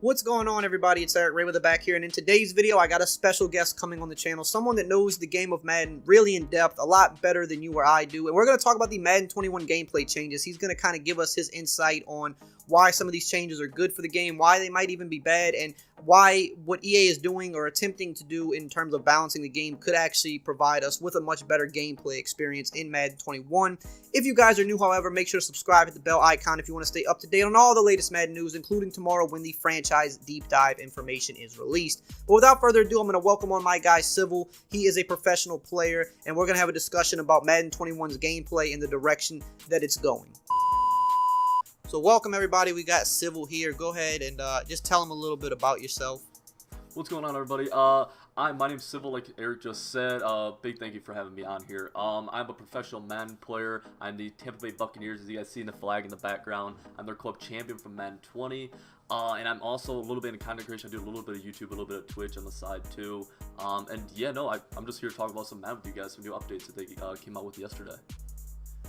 What's going on, everybody? It's EricRayweather back here, and in today's video I got a special guest coming on the channel, someone that knows the game of Madden really in depth, a lot better than you or I do, and we're going to talk about the Madden 21 gameplay changes. He's going to kind of give us his insight on why some of these changes are good for the game, why they might even be bad, and why what EA is doing or attempting to do in terms of balancing the game could actually provide us with a much better gameplay experience in Madden 21. If you guys are new, however, make sure to subscribe, hit the bell icon if you want to stay up to date on all the latest Madden news, including tomorrow when the franchise deep dive information is released. But without further ado, I'm going to welcome on my guy Civil. He is a professional player, and we're going to have a discussion about Madden 21's gameplay and the direction that it's going. So welcome, everybody. We got Civil here. Go ahead and just tell him a little bit about yourself. What's going on, everybody? My name's Civil, like Eric just said. Big thank you for having me on here. I'm a professional Madden player. I'm the Tampa Bay Buccaneers, as you guys see in the flag in the background. I'm their club champion from Madden 20. And I'm also a little bit in content creation. I do a little bit of YouTube, a little bit of Twitch on the side too. And yeah, no, I'm just here to talk about some Madden with you guys, some new updates that they came out with yesterday.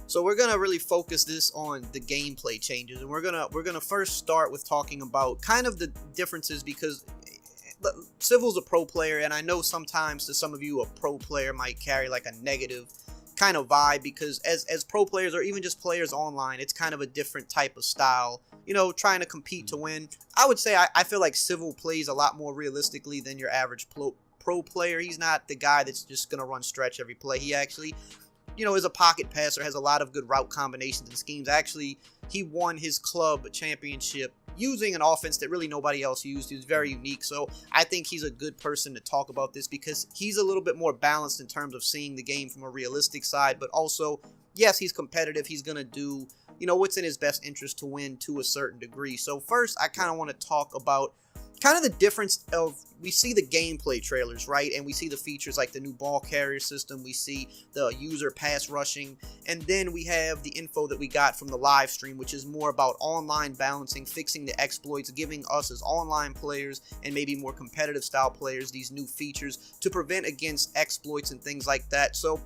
So we're gonna really focus this on the gameplay changes, and we're gonna first start with talking about kind of the differences, because Civil's a pro player, and I know sometimes to some of you a pro player might carry like a negative kind of vibe, because as pro players or even just players online, it's kind of a different type of style, you know, trying to compete to win. I would say I feel like Civil plays a lot more realistically than your average pro player. He's not the guy that's just gonna run stretch every play. He actually, you know, is a pocket passer, has a lot of good route combinations and schemes. Actually, he won his club championship using an offense that really nobody else used. He was very unique. So I think he's a good person to talk about this, because he's a little bit more balanced in terms of seeing the game from a realistic side, but also, yes, he's competitive. He's going to do, you know, what's in his best interest to win to a certain degree. So first, I kind of want to talk about kind of the difference of, we see the gameplay trailers, right? And we see the features like the new ball carrier system. We see the user pass rushing. And then we have the info that we got from the live stream, which is more about online balancing, fixing the exploits, giving us as online players and maybe more competitive style players these new features to prevent against exploits and things like that. So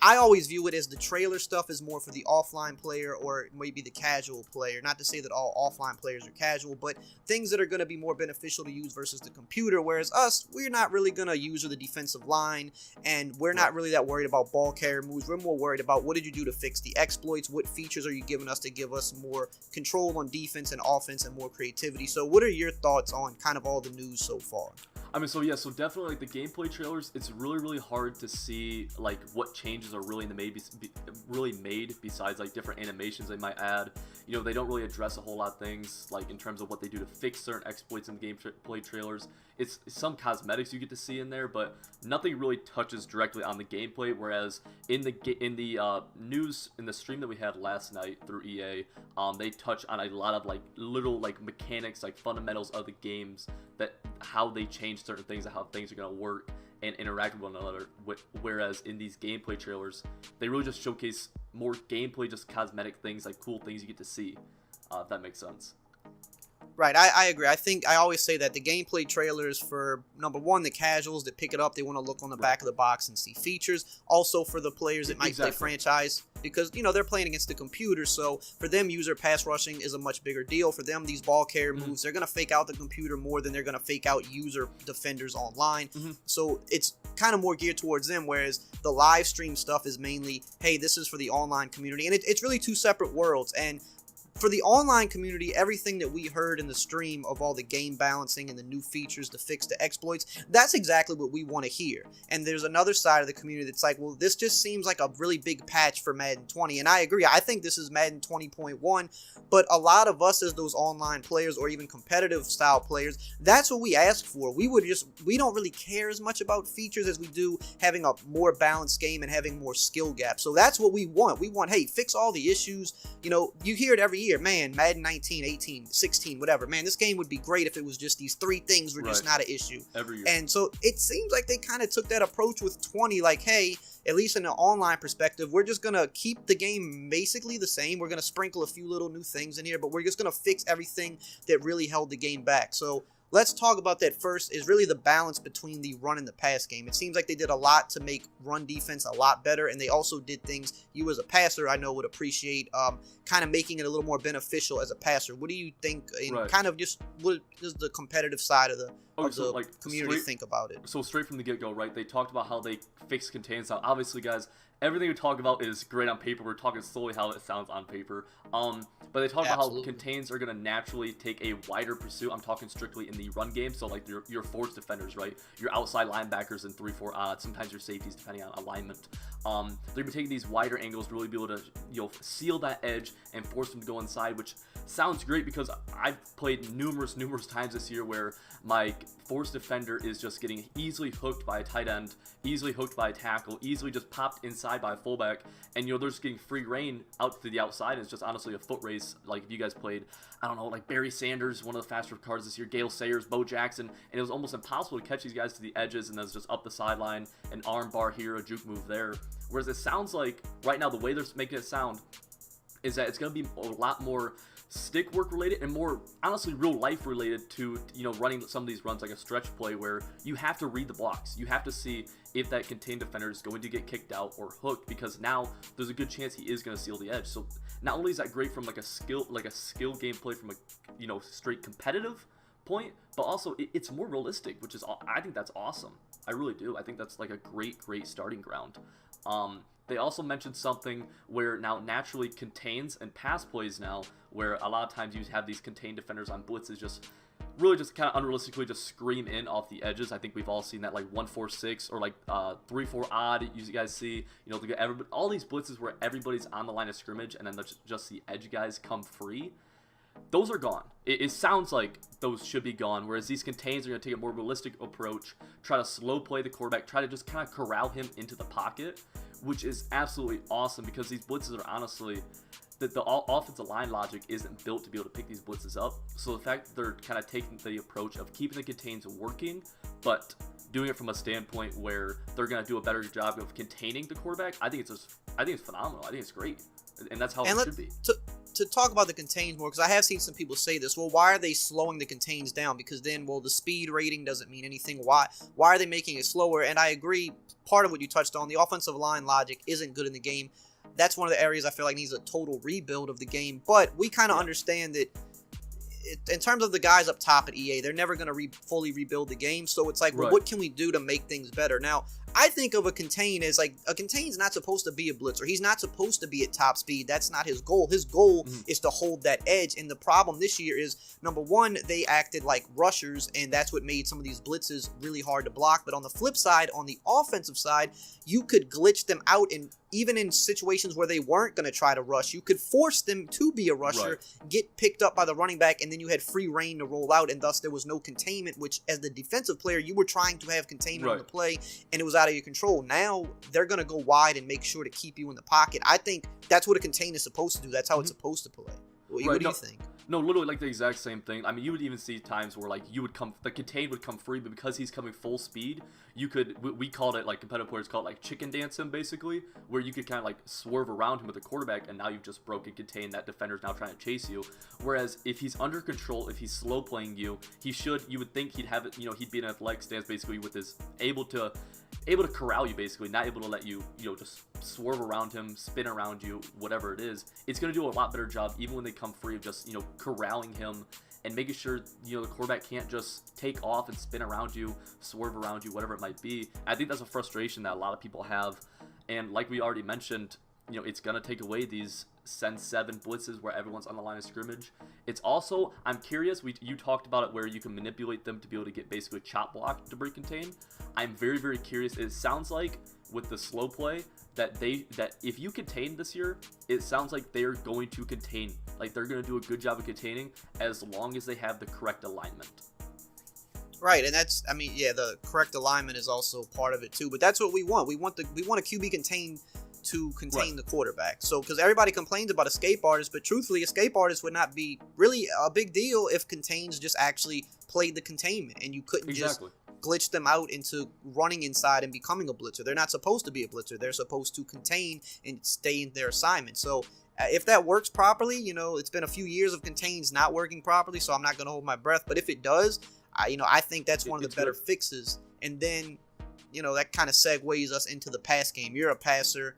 I always view it as the trailer stuff is more for the offline player or maybe the casual player. Not to say that all offline players are casual, but things that are going to be more beneficial to use versus the computer. Whereas us, we're not really going to use the defensive line, and we're not really that worried about ball carrier moves. We're more worried about what did you do to fix the exploits? What features are you giving us to give us more control on defense and offense and more creativity? So what are your thoughts on kind of all the news so far? I mean, so yeah, so definitely like the gameplay trailers, it's really hard to see like what changes are really made besides like different animations they might add. You know, they don't really address a whole lot of things like in terms of what they do to fix certain exploits in the gameplay trailers. It's some cosmetics you get to see in there, but nothing really touches directly on the gameplay. Whereas in the news, in the stream that we had last night through EA, they touch on a lot of like little like mechanics, like fundamentals of the games, that how they change certain things and how things are gonna work and interact with one another. Whereas in these gameplay trailers, they really just showcase more gameplay, just cosmetic things, like cool things you get to see. If that makes sense. Right, I agree. I think I always say that the gameplay trailers for, number one, the casuals that pick it up, they want to look on the back of the box and see features. Also for the players that might play franchise, because, you know, they're playing against the computer, so for them, user pass rushing is a much bigger deal. For them, these ball carrier moves, they're going to fake out the computer more than they're going to fake out user defenders online. So it's kind of more geared towards them, whereas the live stream stuff is mainly, hey, this is for the online community, and it's really two separate worlds. And for the online community, everything that we heard in the stream of all the game balancing and the new features to fix the exploits, that's exactly what we want to hear. And there's another side of the community that's like, well, this just seems like a really big patch for Madden 20. And I agree. I think this is Madden 20.1, but a lot of us as those online players or even competitive style players, that's what we ask for. We don't really care as much about features as we do having a more balanced game and having more skill gaps. So that's what we want. We want, hey, fix all the issues. You know, you hear it every year, man, Madden 19, 18, 16, whatever. Man, this game would be great if it was just these three things were just not an issue. Every year. And so it seems like they kind of took that approach with 20, like, hey, at least in an online perspective, we're just going to keep the game basically the same. We're going to sprinkle a few little new things in here, but we're just going to fix everything that really held the game back. So let's talk about that first, is really the balance between the run and the pass game. It seems like they did a lot to make run defense a lot better, and they also did things you as a passer, I know, would appreciate, kind of making it a little more beneficial as a passer. What do you think, kind of just what is the competitive side of the community think about it? So straight from the get-go, right, they talked about how they fix contains. Now, obviously, guys, everything we talk about is great on paper. We're talking slowly how it sounds on paper. But they talk about how contains are going to naturally take a wider pursuit. I'm talking strictly in the run game. So, like, your force defenders, right? Your outside linebackers in 3-4 odds. Sometimes your safeties, depending on alignment. They're going to be taking these wider angles to really be able to, seal that edge and force them to go inside, which sounds great because I've played numerous times this year where my force defender is just getting easily hooked by a tight end, easily hooked by a tackle, easily just popped inside by a fullback, and they're just getting free reign out to the outside, and it's just honestly a foot race. Like if you guys played, I don't know, like Barry Sanders, one of the faster cards this year, Gale Sayers, Bo Jackson, and it was almost impossible to catch these guys to the edges, and then it's just up the sideline, an arm bar here, a juke move there. Whereas it sounds like right now the way they're making it sound is that it's going to be a lot more stick work related and more honestly real life related to running some of these runs like a stretch play where you have to read the blocks. You have to see if that contained defender is going to get kicked out or hooked, because now there's a good chance he is going to seal the edge. So not only is that great from like a skill gameplay from a straight competitive point, but also it's more realistic, which is, I think that's awesome. I really do. I think that's like a great starting ground. They also mentioned something where now naturally contains and pass plays now, where a lot of times you have these contained defenders on blitzes just kind of unrealistically just scream in off the edges. I think we've all seen that, like 1-4-6 or like 3-4 odd. You guys see, all these blitzes where everybody's on the line of scrimmage and then just the edge guys come free. Those are gone. It sounds like those should be gone, whereas these contains are going to take a more realistic approach, try to slow play the quarterback, try to just kind of corral him into the pocket, which is absolutely awesome because these blitzes are honestly, the offensive line logic isn't built to be able to pick these blitzes up. So the fact that they're kind of taking the approach of keeping the contains working, but doing it from a standpoint where they're going to do a better job of containing the quarterback, I think it's phenomenal. I think it's great. And that's how it should be. To talk about the contains more, because I have seen some people say this, well, why are they slowing the contains down? Because then, the speed rating doesn't mean anything. Why are they making it slower? And I agree, part of what you touched on, the offensive line logic isn't good in the game. That's one of the areas I feel like needs a total rebuild of the game. But we kind of understand that in terms of the guys up top at EA, they're never going to fully rebuild the game. So it's like, well, what can we do to make things better? Now, I think of a contain as like a contain's not supposed to be a blitzer. He's not supposed to be at top speed. That's not his goal. His goal is to hold that edge. And the problem this year is, number one, they acted like rushers, and that's what made some of these blitzes really hard to block. But on the flip side, on the offensive side, you could glitch them out, and even in situations where they weren't going to try to rush, you could force them to be a rusher, get picked up by the running back, and then you had free reign to roll out, and thus there was no containment, which as the defensive player, you were trying to have containment on the play, and it was out of your control. Now they're going to go wide and make sure to keep you in the pocket. I think that's what a contain is supposed to do. That's how it's supposed to play. What do you think? No, literally like the exact same thing. I mean, you would even see times where like the contain would come free, but because he's coming full speed, we called it, like competitive players call it like chicken dance him basically, where you could kind of like swerve around him with the quarterback, and now you've just broken contain. That defender's now trying to chase you. Whereas if he's under control, if he's slow playing you would think he'd have it, he'd be in an athletic stance basically with his able to corral you basically, not able to let you, just swerve around him, spin around you, whatever it is. It's going to do a lot better job even when they come free of just, corralling him and making sure, the quarterback can't just take off and spin around you, swerve around you, whatever it might be. I think that's a frustration that a lot of people have. And like we already mentioned, it's going to take away these send 7 blitzes where everyone's on the line of scrimmage. It's also, I'm curious, you talked about it where you can manipulate them to be able to get basically chop block to break contain. I'm very, very curious. It sounds like with the slow play that if you contain this year, it sounds like they're going to contain. Like they're going to do a good job of containing as long as they have the correct alignment. Right, and the correct alignment is also part of it too. But that's what we want. We want a QB contain to contain the quarterback. So, because everybody complains about escape artists, but truthfully, escape artists would not be really a big deal if contains just actually played the containment, and you couldn't just glitch them out into running inside and becoming a blitzer. They're not supposed to be a blitzer. They're supposed to contain and stay in their assignment. So If that works properly, it's been a few years of contains not working properly, so I'm not going to hold my breath. But if it does, I think that's one of the better fixes. And then, that kind of segues us into the pass game. You're a passer.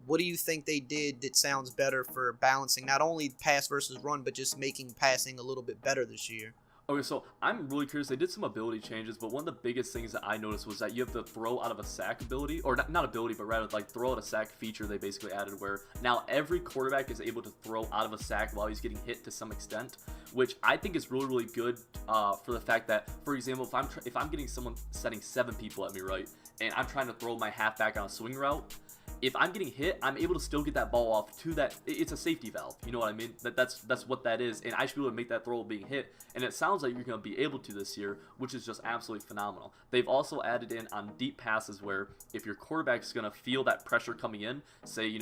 What do you think they did that sounds better for balancing not only pass versus run, but just making passing a little bit better this year? Okay, so I'm really curious. They did some ability changes, but one of the biggest things that I noticed was that you have the throw out of a sack ability, or not ability, but rather like throw out a sack feature they basically added, where now every quarterback is able to throw out of a sack while he's getting hit to some extent, which I think is really, really good for the fact that, for example, if I'm getting someone setting 7 people at me, right, and I'm trying to throw my halfback on a swing route, if I'm getting hit, I'm able to still get that ball off to that. It's a safety valve. You know what I mean? That's what that is. And I should be able to make that throw being hit. And it sounds like you're going to be able to this year, which is just absolutely phenomenal. They've also added in on deep passes where if your quarterback's going to feel that pressure coming in, say,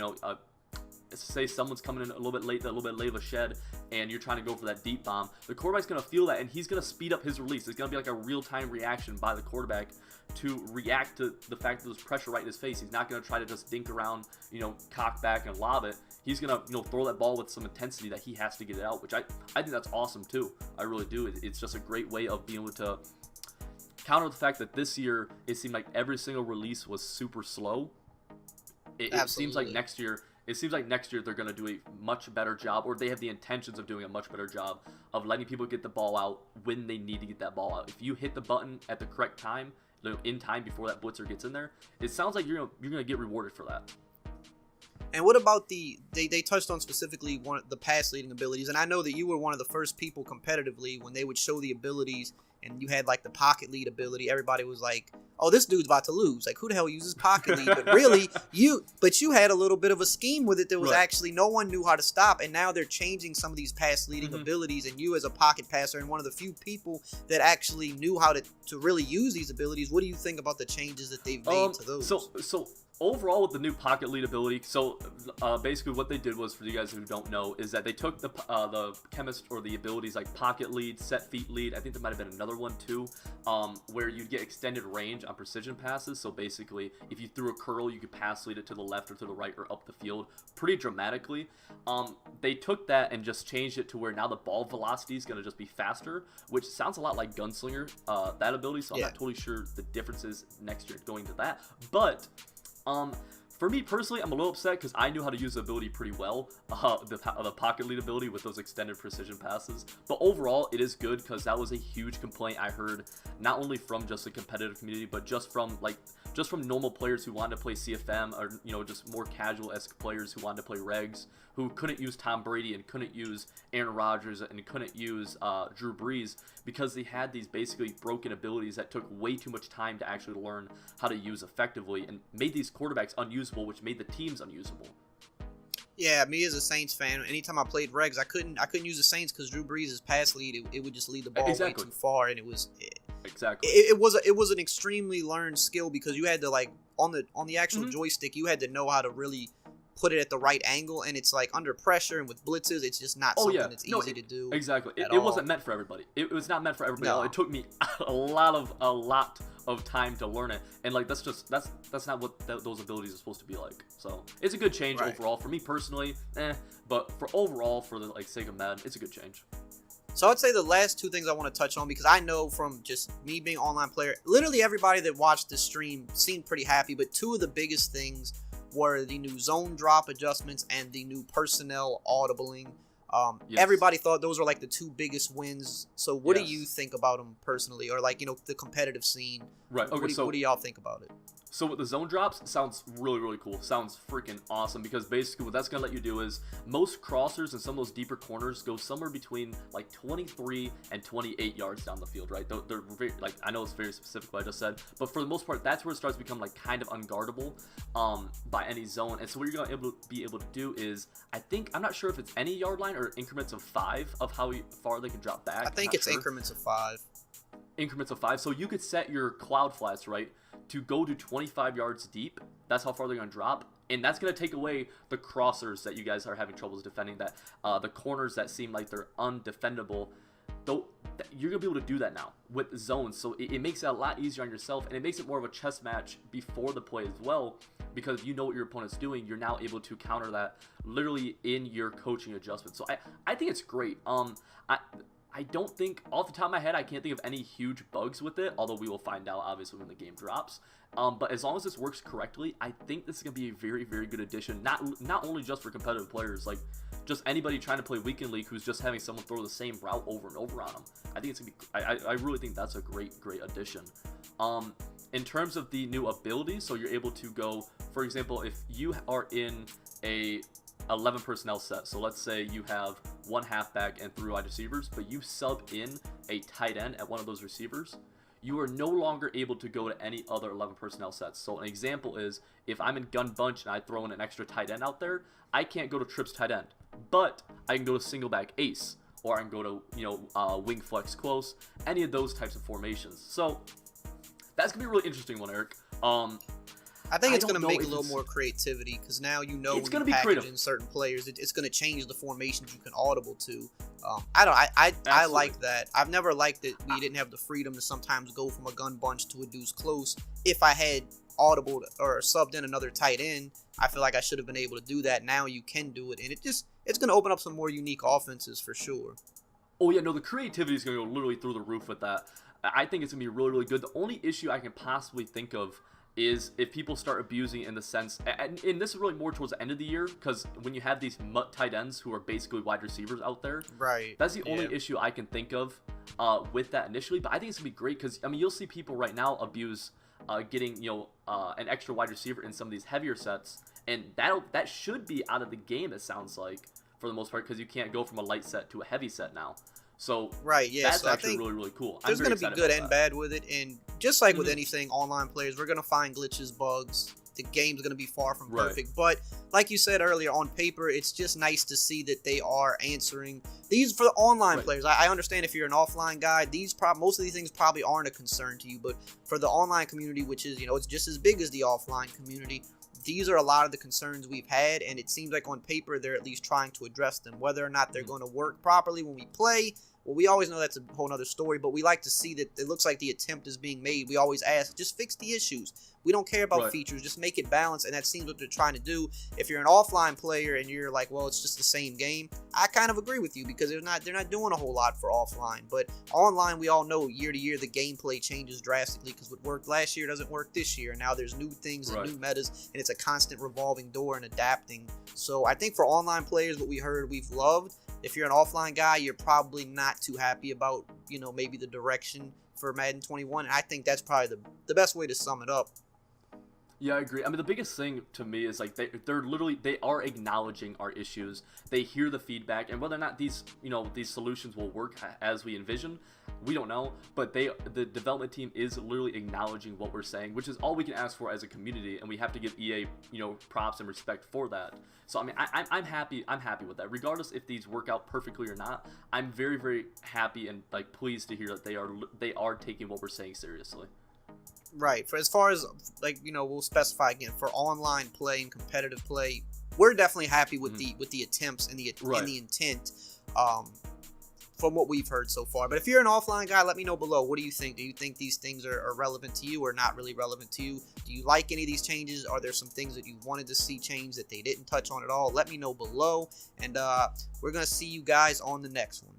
say someone's coming in a little bit late of a shed, and you're trying to go for that deep bomb, the quarterback's going to feel that, and he's going to speed up his release. It's going to be like a real-time reaction by the quarterback to react to the fact that there's pressure right in his face. He's not going to try to just dink around, cock back and lob it. He's going to, throw that ball with some intensity that he has to get it out, which I think that's awesome too. I really do. It's just a great way of being able to counter the fact that this year it seemed like every single release was super slow. It seems like next year they're going to do a much better job, or they have the intentions of doing a much better job of letting people get the ball out when they need to get that ball out. If you hit the button at the correct time, in time before that blitzer gets in there, it sounds like you're gonna get rewarded for that. And what about they touched on specifically the pass leading abilities, and I know that you were one of the first people competitively when they would show the abilities and you had like the pocket lead ability. Everybody was like, oh, this dude's about to lose. Like, who the hell uses pocket lead? But really, you had a little bit of a scheme with it that was actually no one knew how to stop. And now they're changing some of these pass leading abilities. And you as a pocket passer and one of the few people that actually knew how to really use these abilities, what do you think about the changes that they've made to those? So overall, with the new pocket lead ability, so basically what they did was, for you guys who don't know, is that they took the chemist or the abilities like pocket lead, set feet lead. I think there might have been another one too, where you'd get extended range on precision passes. So basically, if you threw a curl, you could pass lead it to the left or to the right or up the field pretty dramatically. They took that and just changed it to where now the ball velocity is going to just be faster, which sounds a lot like Gunslinger, that ability. So I'm not totally sure the differences next year going to that, but for me personally, I'm a little upset because I knew how to use the ability pretty well, the pocket lead ability with those extended precision passes. But overall, it is good because that was a huge complaint I heard, not only from just the competitive community, but just from normal players who wanted to play CFM, or just more casual-esque players who wanted to play regs, who couldn't use Tom Brady and couldn't use Aaron Rodgers and couldn't use Drew Brees because they had these basically broken abilities that took way too much time to actually learn how to use effectively and made these quarterbacks unusable, which made the teams unusable. Yeah, me as a Saints fan, anytime I played regs, I couldn't use the Saints because Drew Brees' pass lead, it would just lead the ball way too far, and it was it was an extremely learned skill because you had to, like, on the actual joystick, you had to know how to really put it at the right angle, and it's like under pressure and with blitzes, it's just not something that's easy to do. Exactly. It wasn't meant for everybody. It was not meant for everybody. No. It took me a lot of time to learn it, and like that's not what those abilities are supposed to be like. So it's a good change overall for me personally, but for the sake of Madden, it's a good change. So I'd say the last two things I want to touch on, because I know from just me being an online player, literally everybody that watched the stream seemed pretty happy, but two of the biggest things were the new zone drop adjustments and the new personnel audibling. Everybody thought those were like the two biggest wins. So what do you think about them personally, or the competitive scene? Right. Okay. What do y'all think about it? So with the zone drops, sounds really, really cool. Sounds freaking awesome, because basically what that's going to let you do is most crossers and some of those deeper corners go somewhere between like 23 and 28 yards down the field, right? They're very, I know it's very specific what I just said, but for the most part, that's where it starts to become like kind of unguardable by any zone. And so what you're going to be able to do is, I'm not sure if it's any yard line or increments of 5 of how far they can drop back. I think it's increments of 5. Increments of 5. So you could set your cloud flats, right, to go to 25 yards deep. That's how far they're going to drop, and that's going to take away the crossers that you guys are having troubles defending, that the corners that seem like they're undefendable. you're gonna be able to do that now with zones. So it makes it a lot easier on yourself, and it makes it more of a chess match before the play as well, because you know what your opponent's doing. You're now able to counter that literally in your coaching adjustment. So I think it's great. I don't think, off the top of my head, I can't think of any huge bugs with it, although we will find out, obviously, when the game drops. But as long as this works correctly, I think this is going to be a very, very good addition, not only just for competitive players, like, just anybody trying to play Weekend League who's just having someone throw the same route over and over on them. I think it's going to be, I really think that's a great addition. In terms of the new abilities, so you're able to go, for example, if you are in a 11 personnel set, so let's say you have one halfback and 3 wide receivers, but you sub in a tight end at one of those receivers, you are no longer able to go to any other 11 personnel sets. So an example is, if I'm in gun bunch and I throw in an extra tight end out there, I can't go to trips tight end, but I can go to single back ace, or I can go to wing flex close, any of those types of formations. So that's gonna be a really interesting one, Eric. I think it's going to make a little more creativity, because now when you package in certain players, it's going to change the formations you can audible to. I like that. I've never liked that we didn't have the freedom to sometimes go from a gun bunch to a deuce close. If I had audible or subbed in another tight end, I feel like I should have been able to do that. Now you can do it, and it's going to open up some more unique offenses for sure. Oh yeah, no, the creativity is going to go literally through the roof with that. I think it's going to be really, really good. The only issue I can possibly think of is if people start abusing in the sense, and this is really more towards the end of the year, because when you have these mutt tight ends who are basically wide receivers out there, right? That's the only issue I can think of with that initially. But I think it's gonna be great, because I mean, you'll see people right now abuse getting an extra wide receiver in some of these heavier sets, and that should be out of the game, it sounds like, for the most part, because you can't go from a light set to a heavy set now. So that's actually really, really cool. There's going to be good and bad with it, and just like with anything, online players, we're going to find glitches, bugs. The game's going to be far from perfect, but like you said earlier, on paper, it's just nice to see that they are answering these for the online players. I understand if you're an offline guy, most of these things probably aren't a concern to you, but for the online community, which is it's just as big as the offline community, these are a lot of the concerns we've had, and it seems like on paper they're at least trying to address them. Whether or not they're going to work properly when we play, well, we always know that's a whole other story, but we like to see that it looks like the attempt is being made. We always ask, just fix the issues. We don't care about features, just make it balanced, and that seems what they're trying to do. If you're an offline player and you're like, well, it's just the same game, I kind of agree with you, because they're not doing a whole lot for offline. But online, we all know year to year the gameplay changes drastically, because what worked last year doesn't work this year. Now there's new things and new metas, and it's a constant revolving door and adapting. So I think for online players, what we heard, we've loved. If you're an offline guy, you're probably not too happy about, maybe the direction for Madden 21. And I think that's probably the best way to sum it up. Yeah, I agree. I mean, the biggest thing to me is like they are acknowledging our issues. They hear the feedback, and whether or not these solutions will work as we envision, we don't know. But the development team is literally acknowledging what we're saying, which is all we can ask for as a community, and we have to give EA props and respect for that. So I mean, I'm happy with that. Regardless if these work out perfectly or not, I'm very, very happy and like pleased to hear that they are taking what we're saying seriously. Right. For as far as we'll specify again for online play and competitive play, we're definitely happy with the attempts and the intent from what we've heard so far. But if you're an offline guy, let me know below. What do you think? Do you think these things are relevant to you or not really relevant to you? Do you like any of these changes? Are there some things that you wanted to see change that they didn't touch on at all? Let me know below, and we're gonna see you guys on the next one.